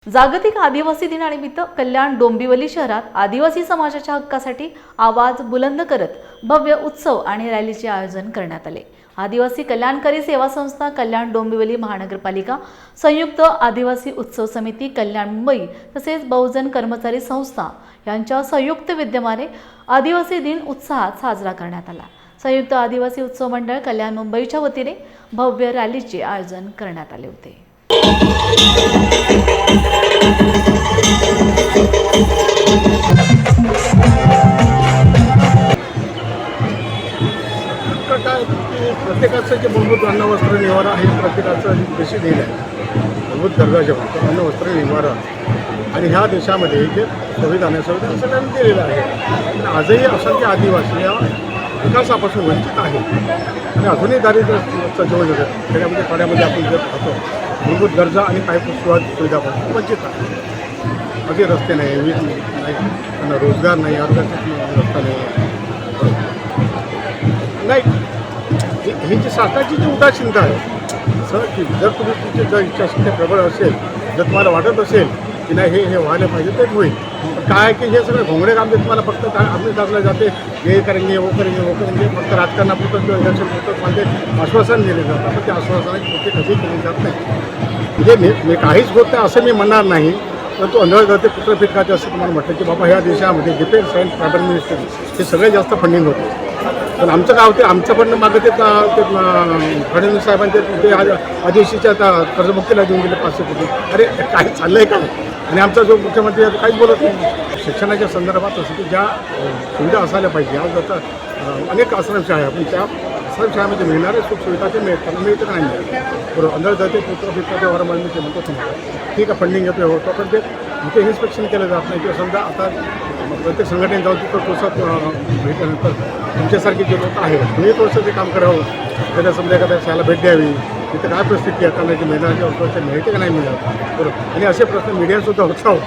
जागतिक आदिवासी दिनानिमित्त कल्याण डोंबिवली शहरात आदिवासी समाजाच्या हक्कासाठी आवाज बुलंद करत भव्य उत्सव आणि रॅलीचे आयोजन करण्यात आले। आदिवासी कल्याणकारी सेवा संस्था कल्याण डोंबिवली महानगरपालिका संयुक्त आदिवासी उत्सव समिती कल्याण मुंबई तसेच बहुजन कर्मचारी संस्था यांच्या संयुक्त विद्यमाने आदिवासी दिन उत्साहात साजरा करण्यात आला। संयुक्त आदिवासी उत्सव मंडळ कल्याण मुंबईच्या वतीने भव्य रॅलीचे आयोजन करण्यात आले होते। प्रत्येकाचं जे मूलभूत अन्न वस्त्र निवारा हे प्रत्येकाचं देशी ध्येय आहे। मूलभूत गरजा जेव्हा तर अन्न वस्त्र निवारा आणि ह्या देशामध्ये जे संविधान सगळ्यांनी दिलेलं आहे, पण आजही असंख्य आदिवासी या विकासापासून वंचित आहेत आणि अजूनही दारिद्र्याचा जीवन जगत खेड्यामध्ये पाड्यामध्ये आपण जर पाहतो मूलभूत गरजा आणि काही सुविधापासून वंचित आहे। अगदी रस्ते नाही, वीज नाही, त्यांना रोजगार नाही, आरोग्याचा रस्ता नाही। ही जी सरकारची जी उदासीनता आहे सर, की जर तुम्ही तुमची जर इच्छाशक्ती प्रबळ असेल, जर तुम्हाला वाटत असेल की नाही हे व्हायला पाहिजे तेच होईल। काय आहे की हे सगळं घोंगडे काम जे तुम्हाला फक्त काय आम्ही दाखवलं जाते, हे करेंगे वो करेंगे वो करेंगे, फक्त राजकारणापुरतं किंवा इलेक्शनपुरतं म्हणजे आश्वासन दिले जातं, पण त्या आश्वासनाची पूर्ती कधी केली जात नाही। म्हणजे मी काहीच होत नाही असं मी म्हणणार नाही, परंतु अंधळगते पुत्र पिकाचे असं तुम्हाला म्हटलं की बाबा ह्या देशामध्ये डिफेन्स अँड ट्रायबल मिनिस्ट्री हे सगळ्यात जास्त फंडिंग होते। पण आमचं काय होते, आमचं पण मागं ते फडणवीस साहेबांचे ते आदिवासीच्या कर्जमुक्तीला देऊन गेले 500 कोटी। अरे काही चाललं आहे का? आणि आमचा जो मुख्यमंत्री आहे काहीच बोलत नाही। शिक्षणाच्या संदर्भात असं की ज्या सुविधा असायला पाहिजे, आज आता अनेक आश्रमशाळा आहे, पण त्या आश्रमशाळेमध्ये मिळणारे सुखसुविधा ते मिळतं का नाही मिळत। बरोबर अंधळगते पुत्र पिकाच्या वरमाळ ते म्हणतो तुम्हाला ठीक आहे, फंडिंग येतो होतं, पण ते इथे इन्स्पेक्शन केलं जात नाही किंवा समजा आता प्रत्येक संघटनेत जाऊन तिथं तोसत भेटल्यानंतर तुमच्यासारखे जे लोक आहेत तुम्ही थोडंसं ते काम करावं, एखाद्या समजा एखाद्या शाळेला भेट द्यावी, तिथं काय परिस्थिती आहे, त्यांना जे महिलांच्या मिळते का नाही मिळत, बरोबर। आणि असे प्रश्न मीडियासुद्धा होता